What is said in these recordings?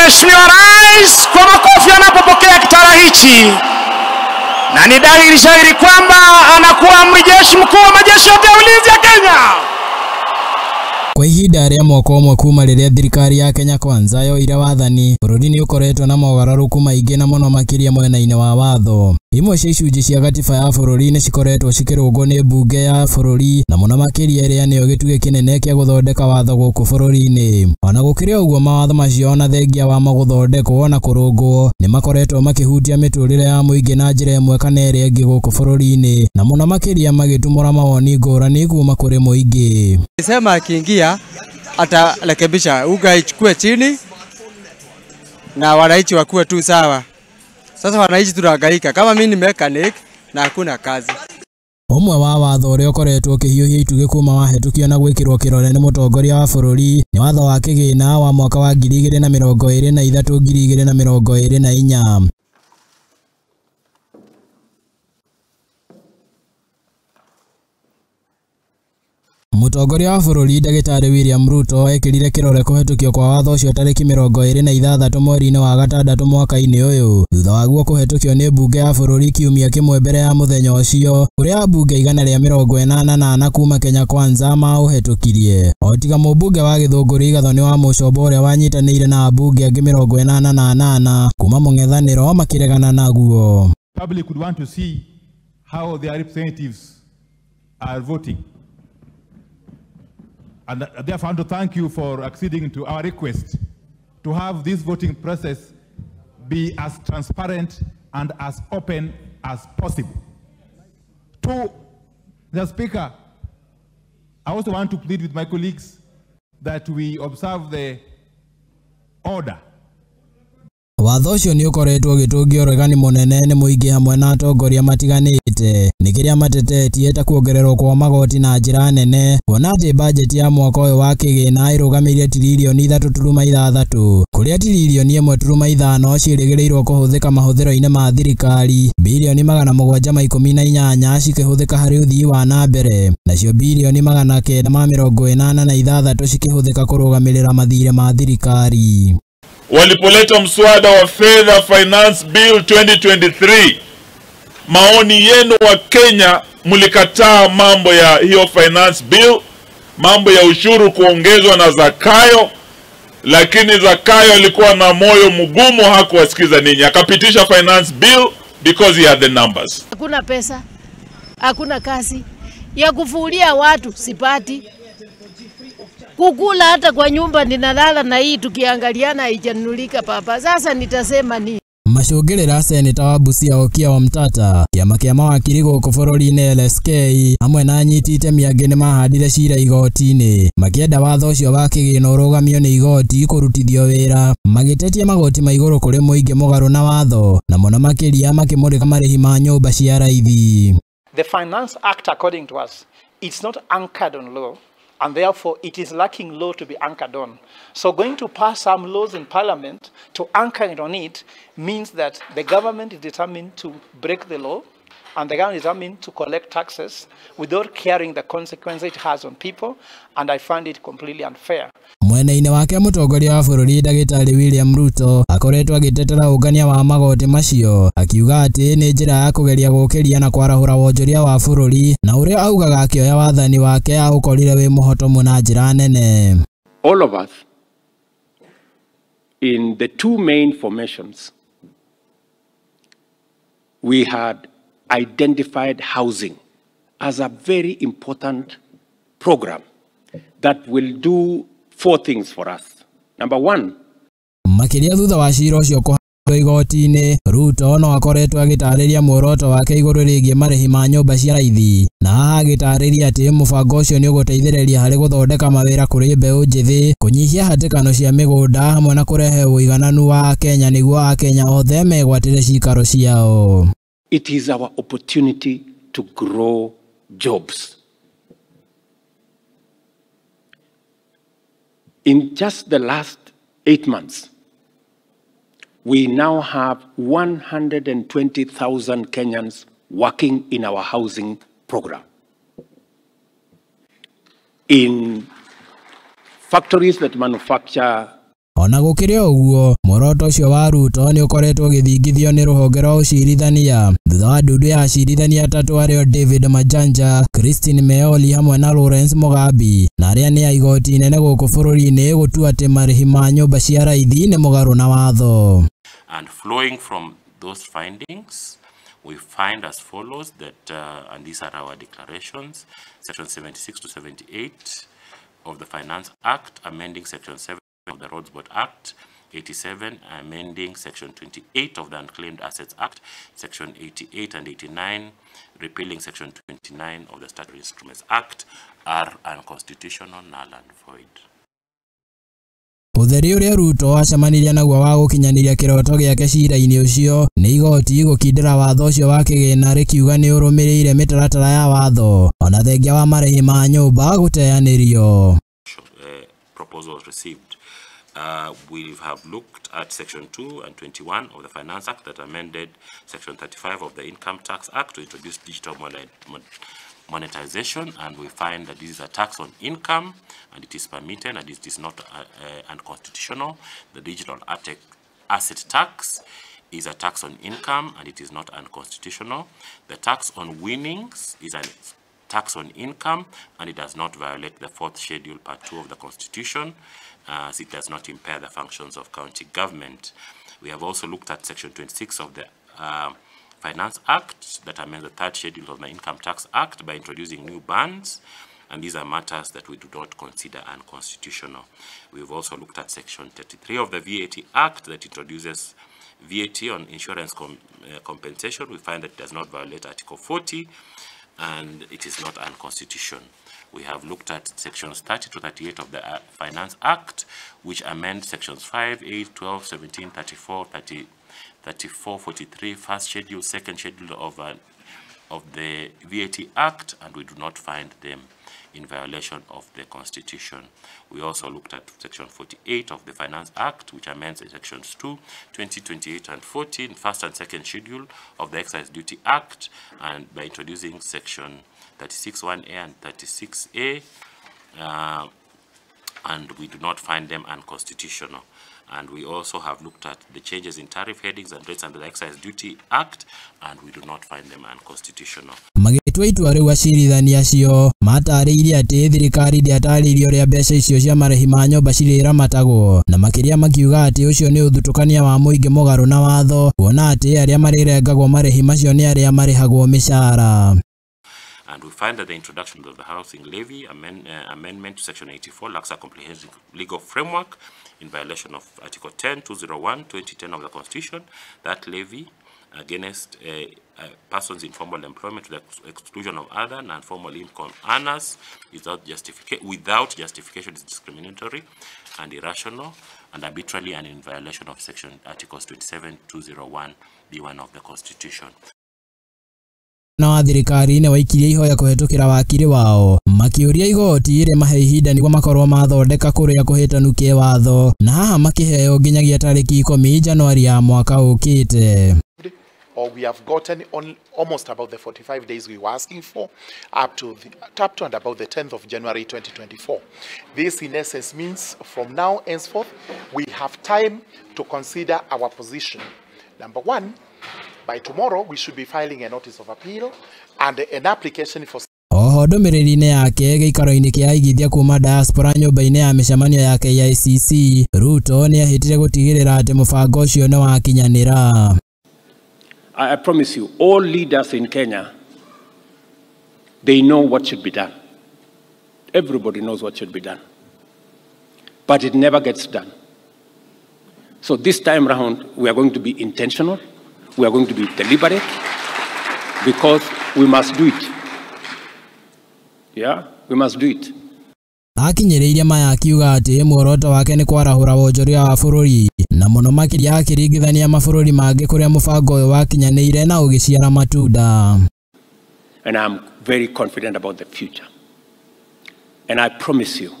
Mheshimiwa Rais kwa makofi anapopokea kitara hichi, na ni dalili shahiri kwamba anakuwa amri jeshi mkuu wa majeshi yote ya ulinzi ya Kenya. Kwa ihinda rĩa mwaka ũmwe kuma rĩrĩa thirikari ya Kenya Kwanza yoire wathani, bururi niikoretwo na mogaruruku maingĩ na mũno makĩria mwena-inĩ wa watho. Imwe cia icunjĩ cia gatiba ya bururi nĩ cikoretwo cikĩrũngwo nĩ mbunge ya bururi na mũno makĩria ĩrĩa nĩyo gĩtugĩ kĩnene kĩa gũthondeka watho gũkũ bururi-inĩ. Ona gũkiri ũguo, mawatho macio na thengia wa magũthondekwo na kũrũngwo nĩ makoretwo makĩhutia mĩtũrĩre ya mũingĩ na njĩra ĩmwe kana ĩrĩa ĩngĩ gũkũ bururi-inĩ, na mũno makĩria magĩtumũra mawoni ngũrani kuma kũrĩ mũingĩ. Sema akiingia atarekebisha uga ichukue chini na wananchi wakuwe tu sawa. Sasa wananchi tunahangaika, kama mimi ni mechanic na hakuna kazi. Umwe wa watho ũrĩa ũkoretwo ũkĩhiũhia itugĩ kuma wahetũkio na gwĩkĩrwo kĩrore nĩ mũtongoria wa bũrũri nĩ watho wa kĩgĩna wa mwaka wa 2023-2024. Mutongoria wa bũrũri Ndagĩtarĩ William Ruto ekĩrire kĩrore kũhetũkio kwa watho ũcio tarĩki 26 mweri-inĩ wa gatandatũ mwaka-inĩ ũyũ, thutha waguo kũhetũkio nĩ mbunge ya bũrũri kiumia kĩmwe mbere ya mũthenya ũcio, ũrĩa ambunge 188 kuma Kenya Kwanza maũhetũkirie. O tiga mũmbunge wa Gĩthũngũri Gathoni wa Mũcombo ũrĩa wanyitanĩire na ambunge angĩ 88 kuma mũng'ethanĩro makĩregana naguo. Public would want to see how their representatives are voting. And therefore, I want to thank you for acceding to our request to have this voting process be as transparent and as open as possible. To the Speaker, I also want to plead with my colleagues that we observe the order. Watho ũcio nĩ ũkoretwo ũgĩtũngio uregani mũnene nĩ mũingĩ hamwe na atongoria matiganite, nĩ kĩrĩa matetetie ta kuongererwo kwa magoti na njĩra nene, kuona atĩ bajeti ya mwaka ũyũ wa kĩgĩna ĩrũgamĩrĩire tiririoni 3.6, kũrĩa tiririoni 1.5 ciĩrĩgĩrĩirwo kũhũthĩka mahũthĩro-inĩ ma thirikari, bilioni 718 cikĩhũthĩka harĩ ũthii wa na mbere, nacio bilioni 986 cikĩhũthĩka kũrũgamĩrĩra mathirĩ ma thirikari. Walipoleta mswada wa fedha finance bill 2023, maoni yenu wa Kenya mlikataa mambo ya hiyo finance bill, mambo ya ushuru kuongezwa na Zakayo, lakini Zakayo alikuwa na moyo mgumu, hakuwasikiza ninyi, akapitisha finance bill because he had the numbers. Hakuna pesa, hakuna kazi ya kufulia watu, sipati kukula, hata kwa nyumba ninalala na hii tukiangaliana haijanulika papa. Sasa nitasema ni macungirira seneta wa Busia Okia wa Mtata kĩama kĩa mawakiri gũkũ bũrũri-inĩ LSK hamwe na anyiti itemi angĩ nĩ mahandire cira igoti-inĩ makĩenda watho ũcio wa kĩgĩna ũrũgamio nĩ igoti kũrutithio wĩra, magĩtetia magoti ma igũrũ kũrĩ mũingĩ mũgarũ na watho, na mũno makĩria makĩmũrĩka marĩhi ma nyũmba cia raithi. The Finance Act, according to us, it's not anchored on law, and therefore it is lacking law to be anchored on. So going to pass some laws in Parliament to anchor it on it means that the government is determined to break the law, and the government is determined to collect taxes without caring the consequences it has on people, and I find it completely unfair. Mwena-inĩ wake mũtongoria wa bũrũri Ndagĩtarĩ William Ruto akoretwo agĩtetera ũngania wa magoti macio, akiuga atĩ nĩ njĩra ya kũgeria gũkĩria na kwarahũra wonjoria wa bũrũri, na ũrĩa augaga akĩoya wathani wake aũkorire wĩ mũhotomu na njĩra nene. All of us in the two main formations, we had identified housing as a very important program that will do 4 things for us. Number 1, makĩria thutha wa cira ũcio kũhandwo igoti-inĩ, Ruto no akoretwo agĩtarĩria muoroto wake igũrũ rĩgiĩ marĩhi ma nyũmba cia raithi, na haha agĩtarĩria atĩ mũbango ũcio nĩ ũgũteithĩrĩria harĩ gũthondeka mawĩra kũrĩ mbeũ njĩthĩ, kũnyihia hatĩkano cia mĩgũnda hamwe na kũrehe ũigananu wa Akenya nĩguo Akenya othe megwatĩre cikaro ciao. It is our opportunity to grow jobs. In just the last 8 months, we now have 120,000 Kenyans working in our housing program. In factories that manufacture Ona gukiri ouguo, muoroto ucio wa Ruto ni ukoretwo githingithio ni ruhonge rwa ucirithania thutha wa ndundu ya acirithania atatu ario David Majanja, Christine Meoli hamwe na Lawrence Mugambi na aria ni igoti inene guku bururi-ini gutua ati marihi ma nyumba cia raithi ni mugaru na watho. And flowing from those findings, we find as follows that, and these are our declarations, Section 76 to 78 of the Finance Act, amending Section 7 of the Roads Board Act, 87, amending Section 28 of the Unclaimed Assets Act, Section 88 and 89, repealing Section 29 of the Statutory Instruments Act, are unconstitutional, null and void. Utheri uria Ruto acemanirie naguo wa gukinyaniria kiroto giake cira-ini ucio ni igoti gukindira watho ucio wa kigina rikiuga ni urumirire mitaratara ya watho ona thengia wa marihi ma nyumba guteanirio. Proposals received. We have looked at Section 2 and 21 of the Finance Act that amended Section 35 of the Income Tax Act to introduce digital monetization, and we find that this is a tax on income and it is permitted and it is not unconstitutional. The digital asset tax is a tax on income and it is not unconstitutional. The tax on winnings is a tax on income and it does not violate the 4th schedule part 2 of the Constitution, as it does not impair the functions of county government. We have also looked at Section 26 of the Finance Act that amends the 3rd schedule of the Income Tax Act by introducing new bans, and these are matters that we do not consider unconstitutional. We've also looked at Section 33 of the VAT Act that introduces VAT on insurance compensation. We find that it does not violate Article 40 and it is not unconstitutional. We have looked at Sections 30 to 38 of the Finance Act, which amend Sections 5, 8, 12, 17, 34, 34, 43, 1st schedule, 2nd schedule of the VAT Act, and we do not find them in violation of the Constitution. We also looked at Section 48 of the Finance Act, which amends Sections 2, 20, 28, and 14, 1st and 2nd schedule of the Excise Duty Act, and by introducing Section 36(1)A and 36(A), and we do not find them unconstitutional. And we also have looked at the changes in tariff headings and rates under the Excise Duty Act, and we do not find them unconstitutional. Magitwa itua riu acirithania acio matariirie ati thirikari ndiatariirie uria mbeca icio cia marihi ma nyumba ciriramatagwo na makiria makiuga ati ucio ni uthutukania wa muingi mugaru na watho kuona ati aria marirengagwo marihi macio ni aria marihagwo mishara. And we find that the introduction of the housing levy amendment to Section 84 lacks a comprehensive legal framework in violation of Article 10, 201, 2010 of the Constitution. That levy against persons in formal employment to the exclusion of other non-formal income earners without justification is discriminatory and irrational and arbitrary and in violation of Section Articles 27, 201, B1 of the Constitution. Na wa thirikari ne waikirie ihoya kuhetukira wakiri wao makiuria igoti ire mahe ihinda niguo makorwo mathondeka kuria kuhitanukie watho na haha makiheo nginyagia tariki 10 Januari ya mwaka ukite. Or we have gotten almost about the 45 days we were asking for, up to and about the 10th of January 2024. This in essence means from now henceforth we have time to consider our position. Number one, by tomorrow we should be filing a notice of appeal and an application for Oho ndumiriri-ini yake giikaro-ini kia igithia kuma diaspora nyumba-ini ya micemanio ya KICC, Ruto ni ahitire gutigirira ati mubango ucio ni wakinyanira. I promise you, all leaders in Kenya, they know what should be done. Everybody knows what should be done. But it never gets done. So this time around, we are going to be intentional. We are going to be deliberate because we must do it. Yeah, we must do it. Akinyiriria maya akiuga ati muoroto wake ni kwarahura wonjoria wa bururi na muno makiria akiringithania mabururi mangi kuria mubango uyu wakinyanire na ugiciara matunda. And I'm very confident about the future. And I promise you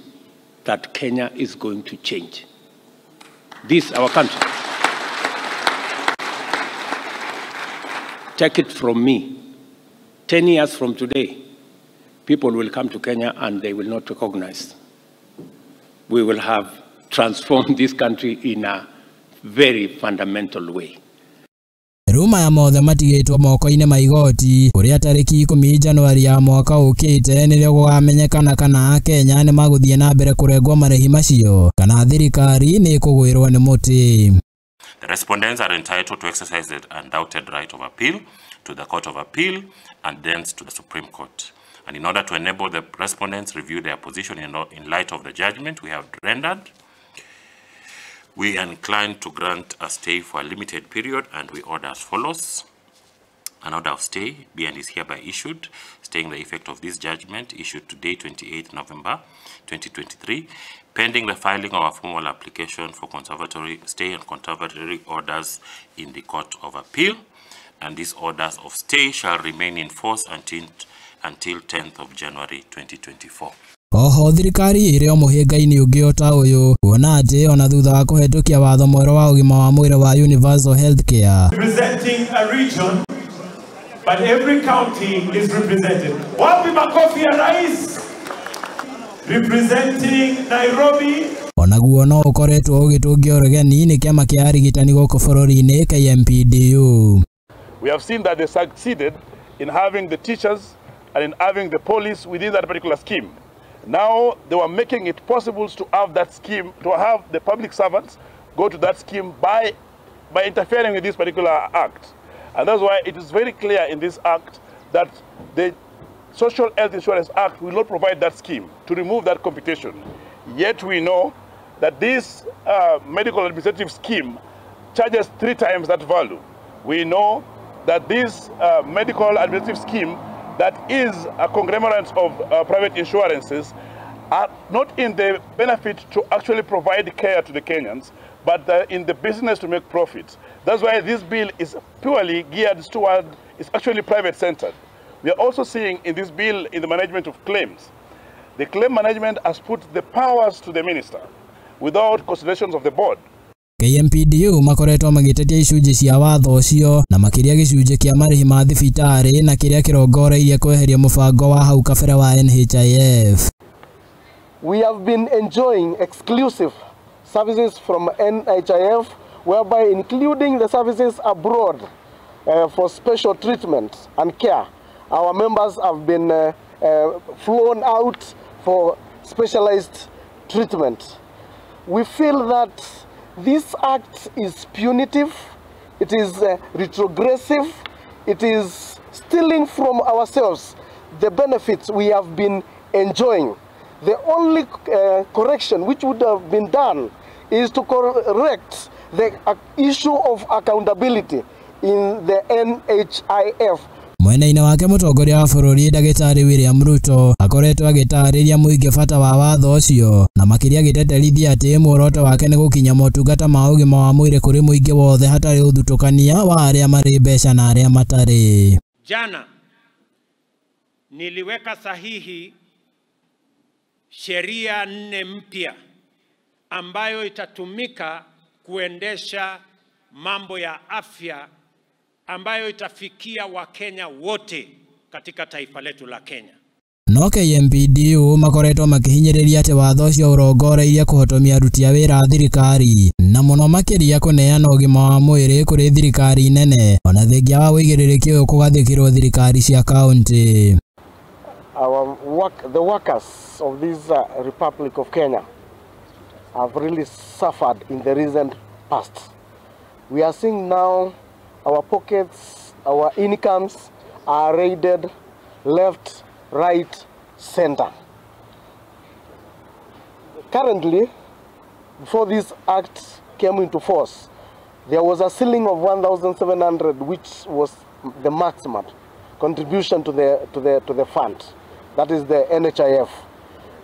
that Kenya is going to change. This our country. Take it from me. 10 years from today, people will come to Kenya and they will not recognize. We will have transform this country in a very fundamental way. Ruma ya mothe matigaitwo moko-ini ma igoti kuria tariki 10 Januari ya mwaka ukite nirio gukamenyekana kana Akenya ni maguthie na mbere kurengwo marehi macio kana thirikari ni kugwirwo ni muti. The respondents are entitled to exercise the undoubted right of appeal to the Court of Appeal and thence to the Supreme Court. And in order to enable the respondents review their position in light of the judgment we have rendered, we are inclined to grant a stay for a limited period, and we order as follows. An order of stay be and is hereby issued, staying the effect of this judgment issued today, 28 November 2023, pending the filing of a formal application for conservatory stay and conservatory orders in the Court of Appeal. And these orders of stay shall remain in force until 10th of January 2024. Oho thirikari iri o muhinga-ini ungi ota uyu kuona ati ona thutha wa kuhetukia watho mwero wa ugima wa mwiri wa universal healthcare, representing a region, but every county is represented. Wapi makofi ya rais? Representing Nairobi. Onaguo no ukoretwo ugitungio uregani ni kiama kia arigitani guku bururi-ini KMPDU. We have seen that they succeeded in having the teachers and in having the police within that particular scheme. Now they were making it possible to have that scheme, to have the public servants go to that scheme by interfering with this particular act. And that's why it is very clear in this act that the Social Health Insurance Act will not provide that scheme to remove that computation. Yet we know that this medical administrative scheme charges 3 times that value. We know that this medical administrative scheme that is a conglomerate of private insurances are not in the benefit to actually provide care to the Kenyans, but in the business to make profits. That's why this bill is purely geared toward, it's actually private centered. We are also seeing in this bill in the management of claims, the claim management has put the powers to the minister without considerations of the board. KMPDU makoretwo magitetia icunji cia watho ucio na makiria gicunji kia marihi ma thibitari na kiria kirongoreirie kweheria mubango wa hau kabere wa NHIF. We have been enjoying exclusive services from NHIF, whereby including the services abroad for special treatment and care. Our members have been flown out for specialized treatment. We feel that this act is punitive, it is retrogressive, it is stealing from ourselves the benefits we have been enjoying. The only correction which would have been done is to correct the issue of accountability in the NHIF. Mwena-ini wake mutongoria wa bururi Dagitari William Ruto akoretwo agitariria muingi bata wa watho ucio na makiria giteterithia ati muoroto wake ni gukinya motungata ma ugima wa mwiri kuri muingi wothe hatari uthutukania wa aria mari mbeca na aria matari. Jana niliweka sahihi sheria 4 mpya ambayo itatumika kuendesha mambo ya afya ambayo itafikia Wakenya wote katika taifa letu la Kenya. No KMPDU makoretwo makihinyiriria ati watho ucio urongoreirie kuhotomia aruti a wira a thirikari na muno makiria kuneana ugima wa mwiri kuri thirikari nene ona thengia wa wigiririkia uyu kugathikirwo thirikari cia county. The workers of this Republic of Kenya have really suffered in the recent past. We are seeing now our pockets, our incomes are raided left, right, center. Currently, before this act came into force, there was a ceiling of 1,700, which was the maximum contribution to the fund. That is the NHIF.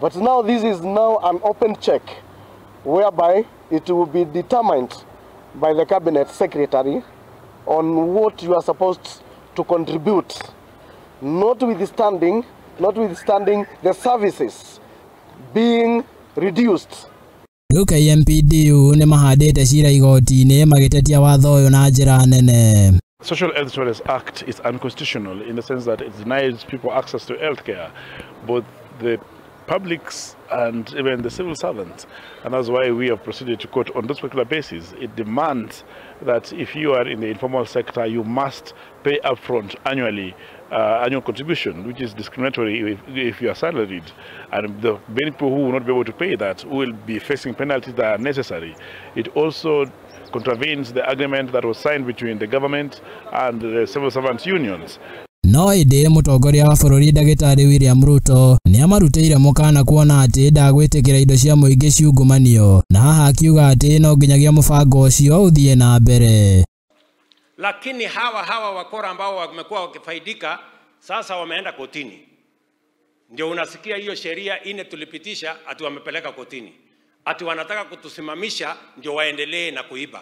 But now this is now an open check, whereby it will be determined by the cabinet secretary on what you are supposed to contribute, notwithstanding the services being reduced. KMPDU ni mahandite cira igoti-ini magitetia watho uyu na njira nene. Social Health Insurance Act is unconstitutional in the sense that it denies people access to health care. Both the publics and even the civil servants. And that's why we have proceeded to court on this particular basis. It demands that if you are in the informal sector, you must pay upfront annually annual contribution, which is discriminatory if you are salaried. And the many people who will not be able to pay that will be facing penalties that are necessary. It also contravenes the agreement that was signed between the government and the civil servants unions. No ide mutongoria wa bururi Ndagĩtarĩ William Ruto ni amarutĩire mukana kuona ati ndagwĩtĩkĩra indo cia mũingĩ ciungumanio, na haha akiuga ati no nginyagia mũbango ũcio ũthiĩ na mbere. Lakini hawa wakora ambao wamekuwa wakifaidika sasa wameenda kotini. Ndio unasikia hiyo sheria ine tulipitisha ati wamepeleka kotini. Ati wanataka kutusimamisha ndio waendelee na kuiba.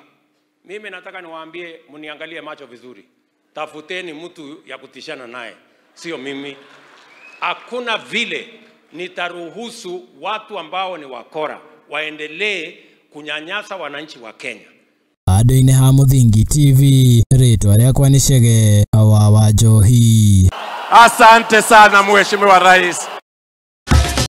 Mimi nataka niwaambie mniangalie macho vizuri. Tafuteni mtu ya kutishana naye, sio mimi. Hakuna vile nitaruhusu watu ambao ni wakora waendelee kunyanyasa wananchi wa Kenya. Ado-inĩ ha Mũthingi TV, rĩtwa rĩakwa nĩ Chege wa Njohi. Asante sana Mheshimiwa Rais.